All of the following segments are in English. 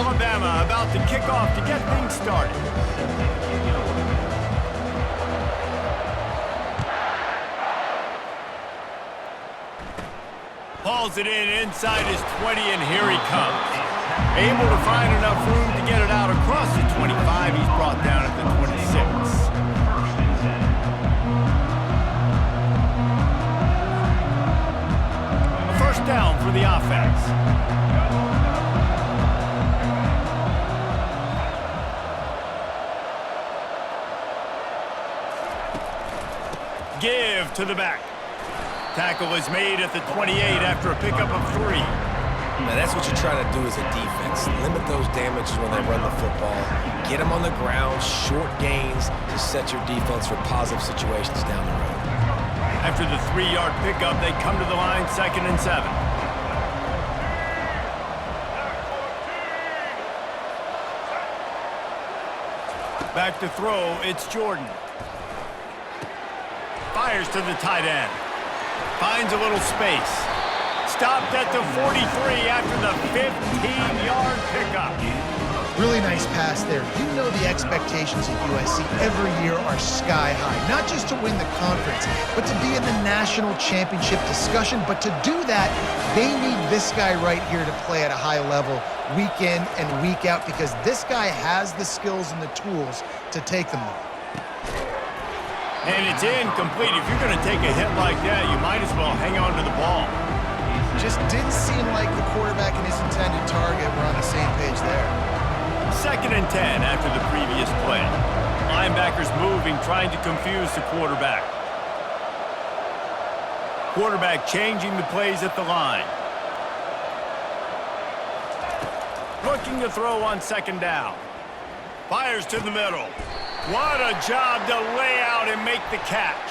Alabama about to kick off to get things started. Hauls it in inside his 20, and here he comes. Able to find enough room to get it out across the 25. He's brought down at the 26. A first down for the offense. Give to the back. Tackle is made at the 28 after a pickup of 3. Now that's what you try to do as a defense. Limit those damages when they run the football. Get them on the ground, short gains to set your defense for positive situations down the road. After the 3-yard pickup, they come to the line, 2nd and 7. Back to throw, it's Jordan. Fires to the tight end. Finds a little space. Stopped at the 43 after the 15-yard pickup. Really nice pass there. You know the expectations of USC every year are sky high. Not just to win the conference, but to be in the national championship discussion. But to do that, they need this guy right here to play at a high level week in and week out, because this guy has the skills and the tools to take them there. And it's incomplete. If you're going to take a hit like that, you might as well hang on to the ball. Just didn't seem like the quarterback and his intended target were on the same page there. 2nd and 10 after the previous play. Linebackers moving, trying to confuse the quarterback. Quarterback changing the plays at the line. Looking to throw on 2nd down. Fires to the middle. What a job to lay out and make the catch.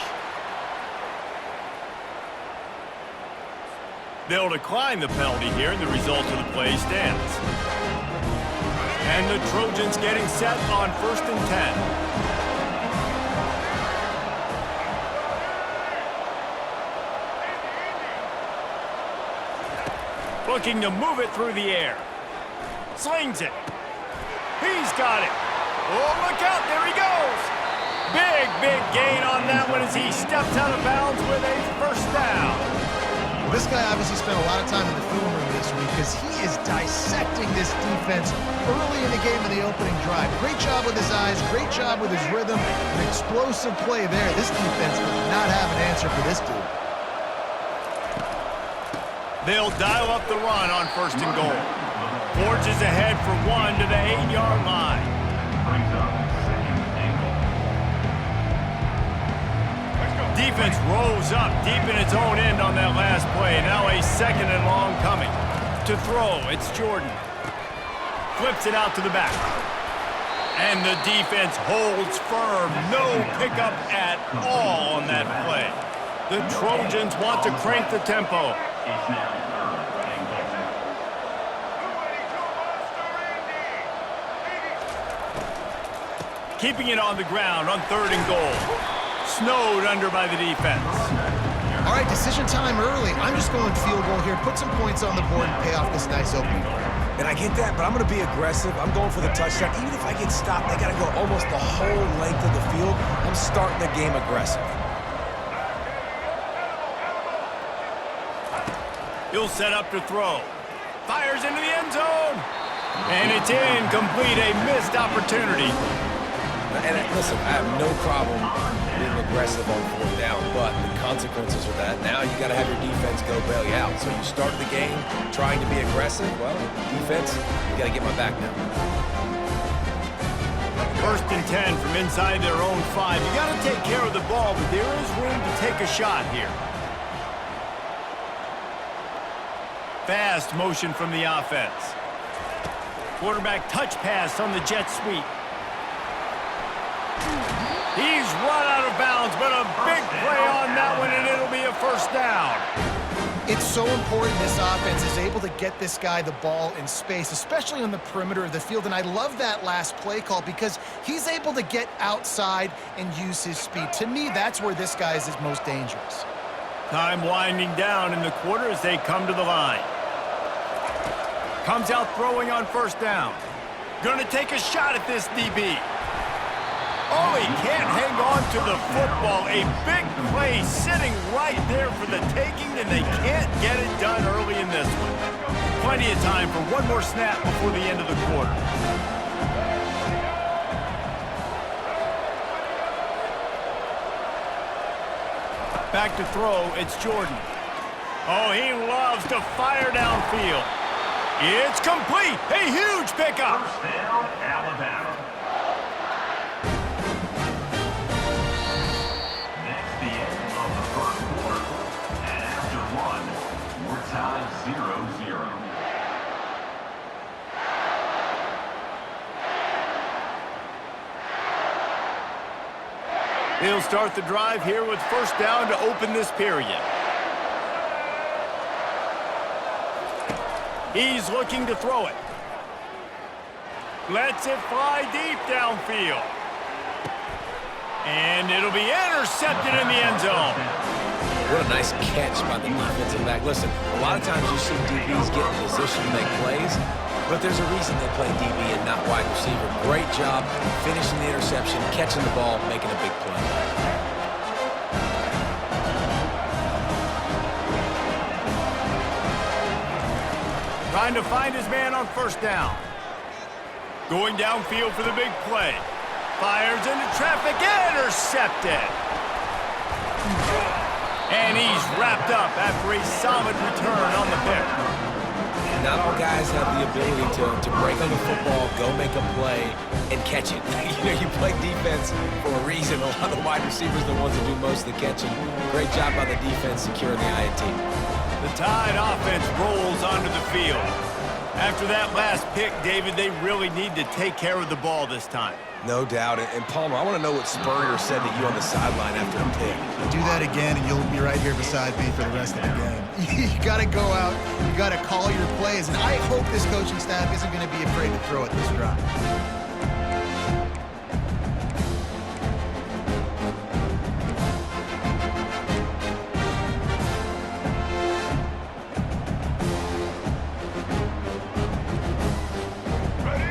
They'll decline the penalty here, and the result of the play stands. And the Trojans getting set on 1st and 10. Looking to move it through the air. Slings it. He's got it. Oh, look out, there he goes. Big gain on that one as he steps out of bounds with a first down. This guy obviously spent a lot of time in the film room this week, because he is dissecting this defense early in the game in the opening drive. Great job with his eyes, great job with his rhythm, an explosive play there. This defense does not have an answer for this dude. They'll dial up the run on 1st and goal. Forges ahead for 1 to the 8-yard line. Defense rolls up deep in its own end on that last play. Now a 2nd and long coming. To throw, it's Jordan. Flips it out to the back. And the defense holds firm. No pickup at all on that play. The Trojans want to crank the tempo. Keeping it on the ground on 3rd and goal. Snowed under by the defense. All right, decision time early. I'm just going field goal here. Put some points on the board and pay off this nice opening. And I get that, but I'm going to be aggressive. I'm going for the touchdown. Even if I get stopped, I got to go almost the whole length of the field. I'm starting the game aggressive. He'll set up to throw. Fires into the end zone. And it's incomplete, a missed opportunity. And listen, I have no problem being aggressive on 4th down, but the consequences of that, now you got to have your defense go bail you out. So you start the game trying to be aggressive. Well, defense, you got to get my back now. 1st and 10 from inside their own 5. You got to take care of the ball, but there is room to take a shot here. Fast motion from the offense. Quarterback touch pass on the jet sweep. He's run out of bounds, but a big play on that one, and it'll be a first down. It's so important this offense is able to get this guy the ball in space, especially on the perimeter of the field. And I love that last play call because he's able to get outside and use his speed. To me, that's where this guy is his most dangerous. Time winding down in the quarter as they come to the line. Comes out throwing on first down. Gonna take a shot at this DB. Oh, he can't hang on to the football. A big play sitting right there for the taking, and they can't get it done early in this one. Plenty of time for one more snap before the end of the quarter. Back to throw, it's Jordan. Oh, he loves to fire downfield. It's complete. A huge pickup. First down, Alabama. That's the end of the first quarter. And after one, we're tied 0-0. He'll start the drive here with first down to open this period. He's looking to throw it. Lets it fly deep downfield. And it'll be intercepted in the end zone. What a nice catch by the defensive back. Listen, a lot of times you see DBs get in position to make plays, but there's a reason they play DB and not wide receiver. Great job finishing the interception, catching the ball, making a big play. Trying to find his man on first down. Going downfield for the big play. Fires into traffic, intercepted. And he's wrapped up after a solid return on the pick. Not all guys have the ability to break on the football, go make a play, and catch it. You play defense for a reason. A lot of the wide receivers are the ones that do most of the catching. Great job by the defense securing the INT. The Tide offense rolls onto the field. After that last pick, David, they really need to take care of the ball this time. No doubt. And Palmer, I want to know what Spurrier said to you on the sideline after the pick. Do that again, and you'll be right here beside me for the rest of the game. You got to go out. You got to call your plays. And I hope this coaching staff isn't going to be afraid to throw it this drive.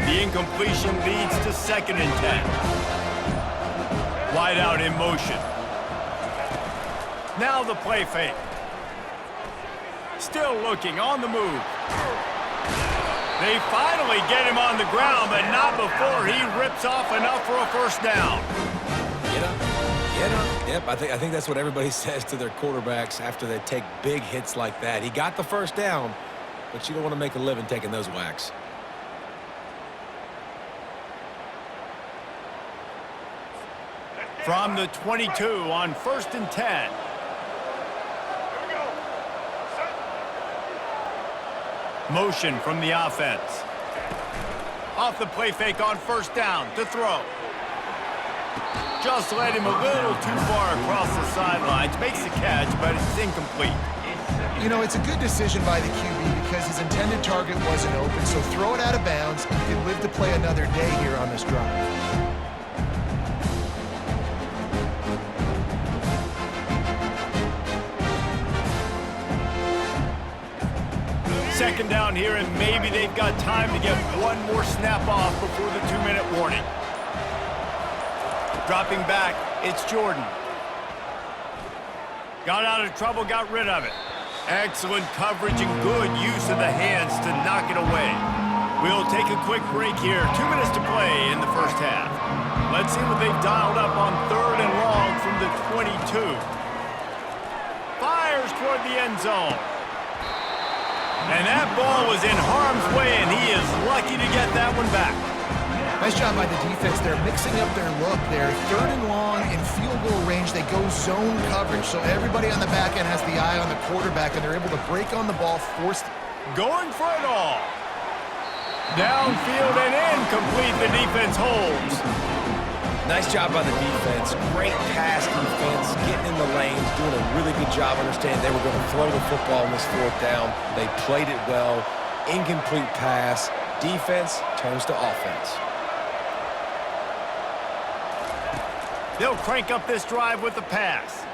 The incompletion leads to 2nd and 10. Wide out in motion. Now the play fake. Still looking on the move. They finally get him on the ground, but not before he rips off enough for a first down. Get up. Get up. Yep, I think that's what everybody says to their quarterbacks after they take big hits like that. He got the first down, but you don't want to make a living taking those whacks. From the 22 on 1st and 10. Motion from the offense. Off the play fake on first down to throw. Just led him a little too far across the sidelines. Makes the catch, but it's incomplete. You know, it's a good decision by the QB because his intended target wasn't open, so throw it out of bounds and you can live to play another day here on this drive. Second down here, and maybe they've got time to get one more snap off before the 2-minute warning. Dropping back, it's Jordan. Got out of trouble, got rid of it. Excellent coverage and good use of the hands to knock it away. We'll take a quick break here. 2 minutes to play in the first half. Let's see what they've dialed up on 3rd and long from the 22. Fires toward the end zone. And that ball was in harm's way, and he is lucky to get that one back. Nice job by the defense. They're mixing up their look. They're 3rd and long in field goal range. They go zone coverage, so everybody on the back end has the eye on the quarterback, and they're able to break on the ball, forced. Going for it all. Downfield and incomplete. The defense holds. Nice job by the defense. Great pass defense, getting in the lanes, doing a really good job understanding they were going to throw the football on this 4th down. They played it well. Incomplete pass. Defense turns to offense. They'll crank up this drive with the pass.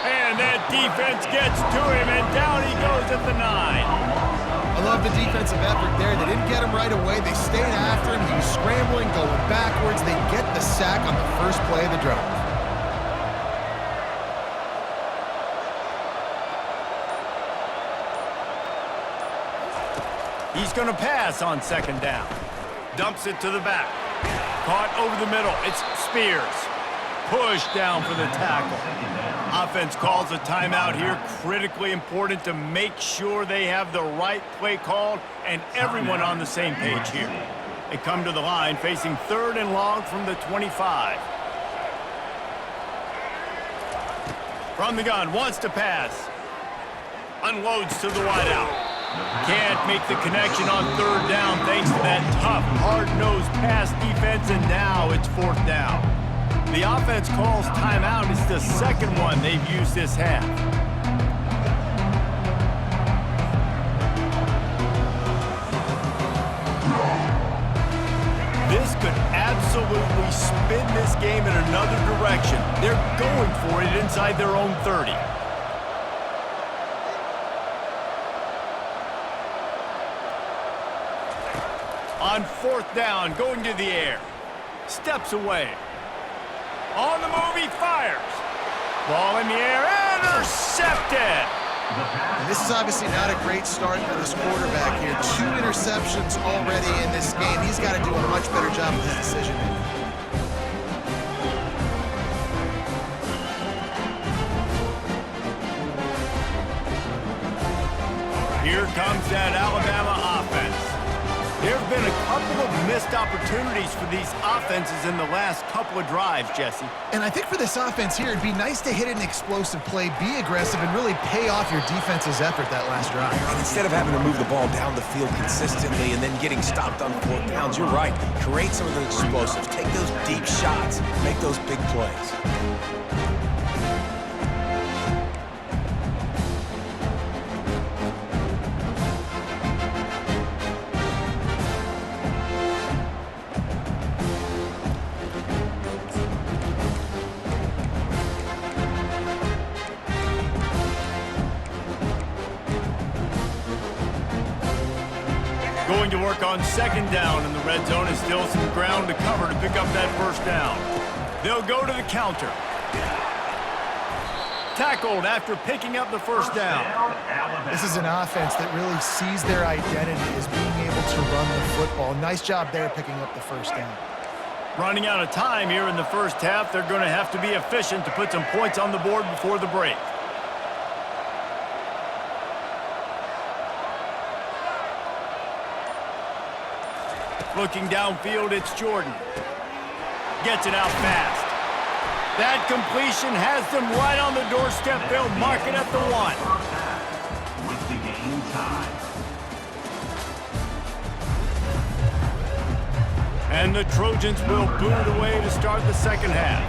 And that defense gets to him, and down he goes at the 9. I love the defensive effort there. They didn't get him right away. They stayed after him. He was scrambling, going backwards. They get the sack on the first play of the drive. He's going to pass on second down. Dumps it to the back. Caught over the middle. It's Spears. Pushed down for the tackle. Offense calls a timeout here. Critically important to make sure they have the right play called and everyone on the same page here. They come to the line facing 3rd and long from the 25. From the gun, wants to pass. Unloads to the wideout. Can't make the connection on 3rd down thanks to that tough, hard-nosed pass defense, and now it's 4th down. The offense calls timeout. It's the second one they've used this half. This could absolutely spin this game in another direction. They're going for it inside their own 30. On 4th down, going to the air. Steps away. On the move, he fires. Ball in the air, intercepted. And this is obviously not a great start for this quarterback here. 2 interceptions already in this game. He's got to do a much better job of his decision-making. Here comes that Alabama offense. There have been a couple of missed opportunities for these offenses in the last couple of drives, Jesse. And I think for this offense here, it'd be nice to hit an explosive play, be aggressive, and really pay off your defense's effort that last drive. And instead of having to move the ball down the field consistently and then getting stopped on 4th downs, you're right. Create some of those explosives. Take those deep shots. Make those big plays. Going to work on 2nd down in the red zone, and still some ground to cover to pick up that 1st down. They'll go to the counter. Tackled after picking up the 1st down. This is an offense that really sees their identity as being able to run the football. Nice job there picking up the 1st down. Running out of time here in the 1st half, they're going to have to be efficient to put some points on the board before the break. Looking downfield, it's Jordan. Gets it out fast. That completion has them right on the doorstep. They'll mark it at the 1. With the game tied. And the Trojans will boot it away to start the 2nd half.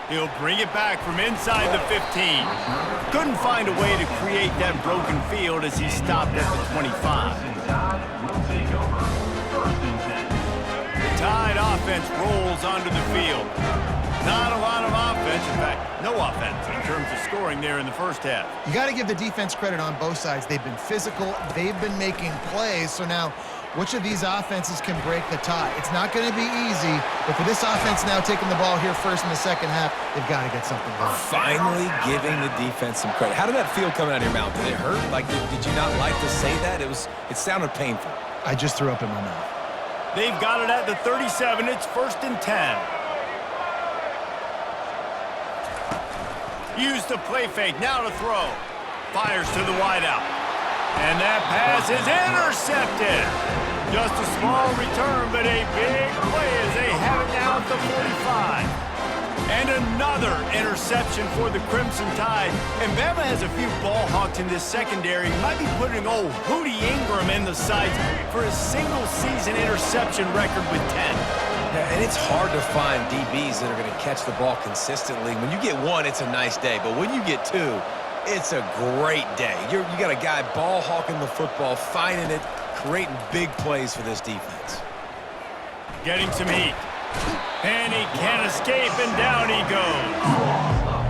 He'll bring it back from inside the 15. Couldn't find a way to create that broken field as he stopped at the 25. Will take over. 1st and 10. The Tide offense rolls onto the field. Not a lot of offense, in fact, no offense in terms of scoring there in the 1st half. You got to give the defense credit on both sides. They've been physical. They've been making plays. So now, which of these offenses can break the tie? It's not going to be easy, but for this offense now taking the ball here first in the 2nd half, they've got to get something going. Finally giving the defense some credit. How did that feel coming out of your mouth? Did it hurt? Like, did you not like to say that? It sounded painful. I just threw up in my mouth. They've got it at the 37. It's 1st and 10. Use the play fake. Now to throw. Fires to the wideout. And that pass is intercepted. Just a small return, but a big play as they have it now at the 45. And another interception for the Crimson Tide. And Bama has a few ball hawks in this secondary. He might be putting old Hootie Ingram in the sights for a single-season interception record with 10. Yeah, and it's hard to find DBs that are going to catch the ball consistently. When you get 1, it's a nice day. But when you get 2, It's a great day. You got a guy ball hawking the football, finding it, creating big plays for this defense. Getting some heat. And he can't escape, and down he goes.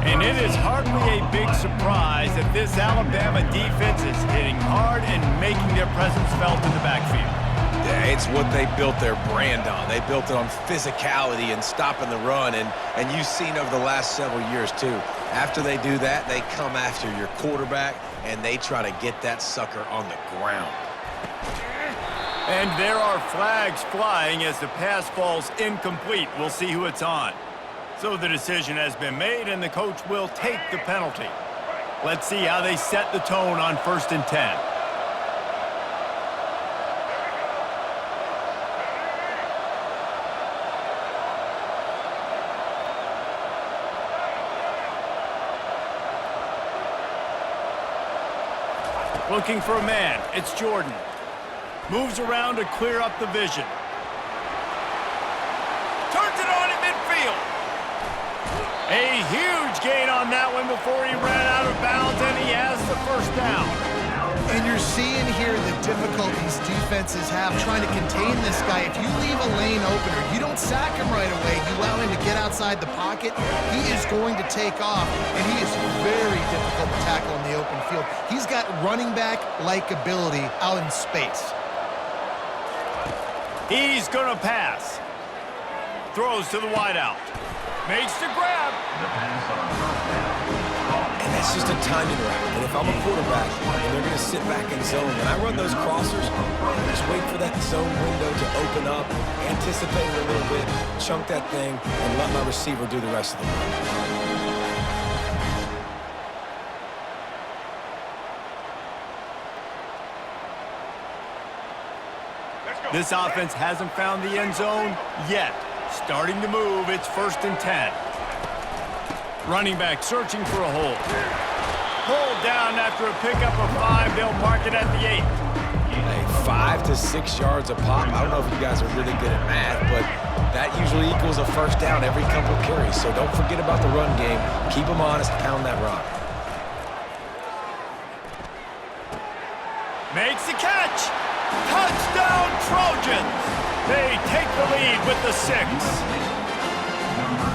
And it is hardly a big surprise that this Alabama defense is hitting hard and making their presence felt in the backfield. Yeah, it's what they built their brand on. They built it on physicality and stopping the run, and you've seen over the last several years, too. After they do that, they come after your quarterback, and they try to get that sucker on the ground. And there are flags flying as the pass falls incomplete. We'll see who it's on. So the decision has been made, and the coach will take the penalty. Let's see how they set the tone on 1st and 10. Looking for a man. It's Jordan. Moves around to clear up the vision. Turns it on in midfield. A huge gain on that one before he ran out of bounds, and he has the first down. And you're seeing here the difficulties defenses have trying to contain this guy. If you leave a lane opener, you don't sack him right away. You allow him to get outside the pocket, he is going to take off, and he is very difficult to tackle in the open field. He's got running back-like ability out in space. He's going to pass. Throws to the wideout. Makes the grab. The pass on 1st down. And that's just a timing route. And if I'm a quarterback and they're going to sit back in zone, when I run those crossers, I just wait for that zone window to open up, anticipate it a little bit, chunk that thing, and let my receiver do the rest of the work. This offense hasn't found the end zone yet. Starting to move, it's 1st and 10. Running back searching for a hole. Pulled down after a pickup of 5. They'll mark it at the 8. Hey, 5 to 6 yards a pop. I don't know if you guys are really good at math, but that usually equals a first down every couple of carries. So don't forget about the run game. Keep them honest, pound that rock. Makes the catch. Touchdown, Trojans! They take the lead with the 6.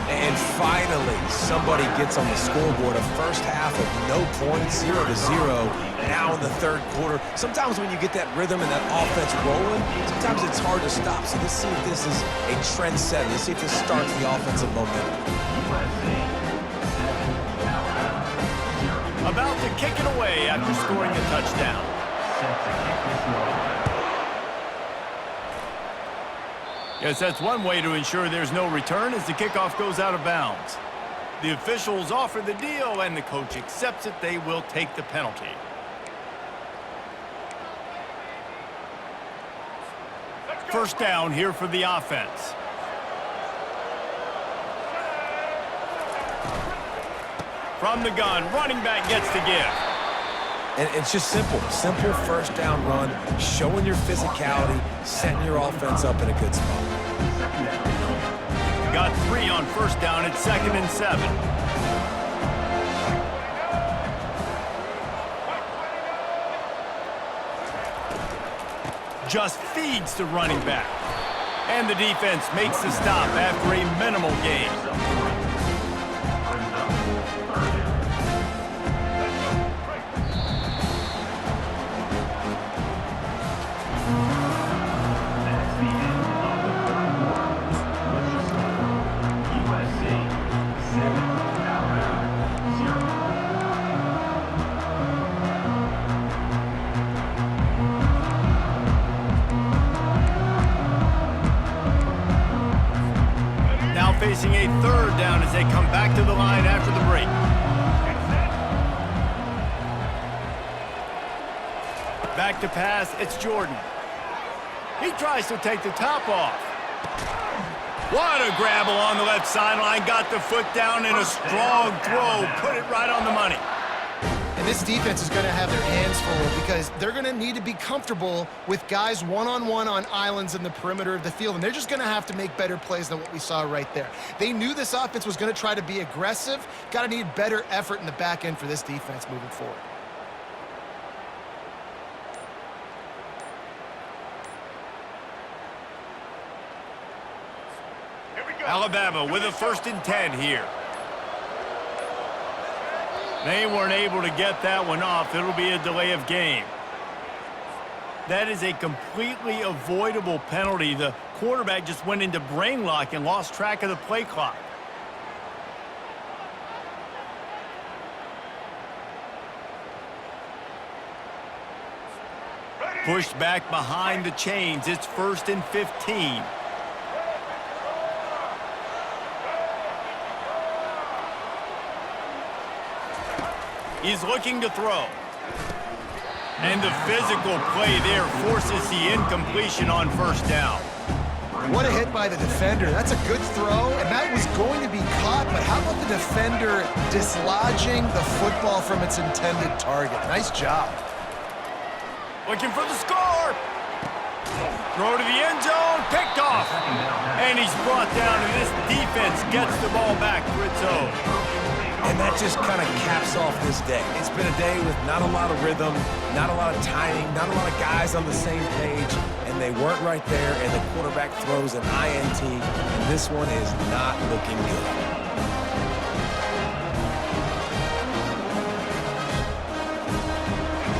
And finally, somebody gets on the scoreboard. A first half of no points, 0-0. Now in the 3rd quarter. Sometimes when you get that rhythm and that offense rolling, sometimes it's hard to stop. So let's see if this is a trend setter. Let's see if this starts the offensive momentum. About to kick it away after scoring the touchdown. Yes, that's one way to ensure there's no return as the kickoff goes out of bounds. The officials offer the deal, and the coach accepts it. They will take the penalty. First down here for the offense. From the gun, running back gets the give. And it's just simple first down run, showing your physicality, setting your offense up in a good spot. Got 3 on first down at 2nd and 7. Just feeds the running back. And the defense makes the stop after a minimal gain. Facing a 3rd down as they come back to the line after the break. Back to pass, it's Jordan. He tries to take the top off. What a grab along the left sideline. Got the foot down in a strong throw. Put it right on the money. And this defense is going to have their hands full because they're going to need to be comfortable with guys one-on-one on islands in the perimeter of the field, and they're just going to have to make better plays than what we saw right there. They knew this offense was going to try to be aggressive. Got to need better effort in the back end for this defense moving forward. Alabama with a 1st and 10 here. They weren't able to get that one off. It'll be a delay of game. That is a completely avoidable penalty. The quarterback just went into brain lock and lost track of the play clock. Pushed back behind the chains. It's 1st and 15. He's looking to throw. And the physical play there forces the incompletion on 1st down. What a hit by the defender. That's a good throw, and that was going to be caught, but how about the defender dislodging the football from its intended target? Nice job. Looking for the score. Throw to the end zone, picked off. And he's brought down, and this defense gets the ball back for its own. And that just kind of caps off this day. It's been a day with not a lot of rhythm, not a lot of timing, not a lot of guys on the same page, and they weren't right there, and the quarterback throws an INT, and this one is not looking good.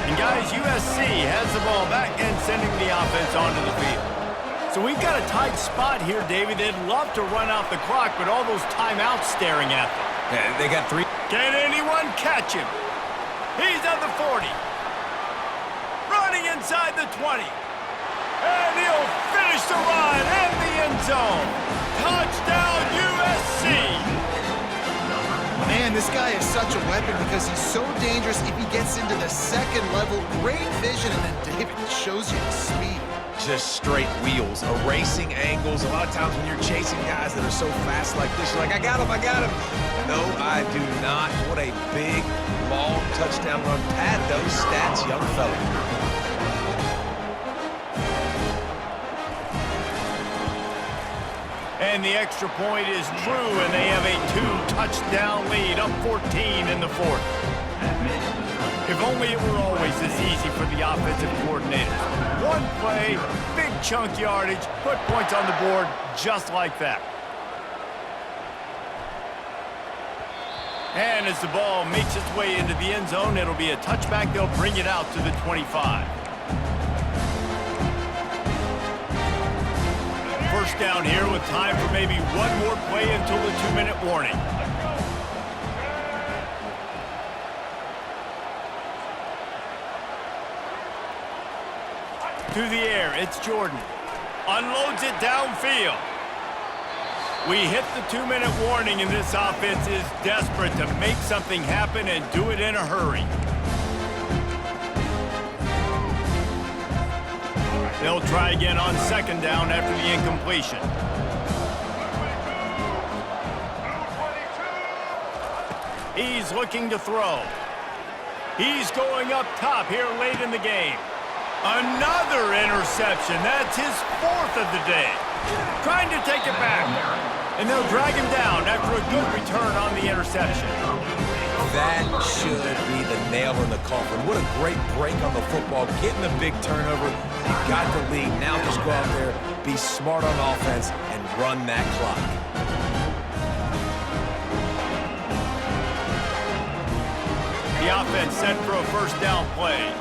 And guys, USC has the ball back and sending the offense onto the field. So we've got a tight spot here, David. They'd love to run out the clock, but all those timeouts staring at them. Yeah, they got 3. Can anyone catch him? He's at the 40. Running inside the 20. And he'll finish the run in the end zone. Touchdown, USC. Man, this guy is such a weapon because he's so dangerous if he gets into the second level. Great vision, and then David shows you the speed. Just straight wheels, erasing angles. A lot of times when you're chasing guys that are so fast like this, you're like, I got him. No, I do not. What a big, long touchdown run. Pad those stats, young fella. And the extra point is true, and they have a 2-touchdown lead, up 14 in the 4th. If only it were always this easy for the offensive coordinators. One play, big chunk yardage, put points on the board just like that. And as the ball makes its way into the end zone, it'll be a touchback. They'll bring it out to the 25. 1st down here with time for maybe one more play until the 2-minute warning. To the air, it's Jordan. Unloads it downfield. We hit the 2-minute warning, and this offense is desperate to make something happen and do it in a hurry. They'll try again on 2nd down after the incompletion. He's looking to throw. He's going up top here late in the game. Another interception. That's his 4th of the day. Trying to take it back. And they'll drag him down after a good return on the interception. That should be the nail in the coffin. What a great break on the football. Getting the big turnover. You got the lead. Now just go out there, be smart on offense, and run that clock. The offense set for a 1st down play.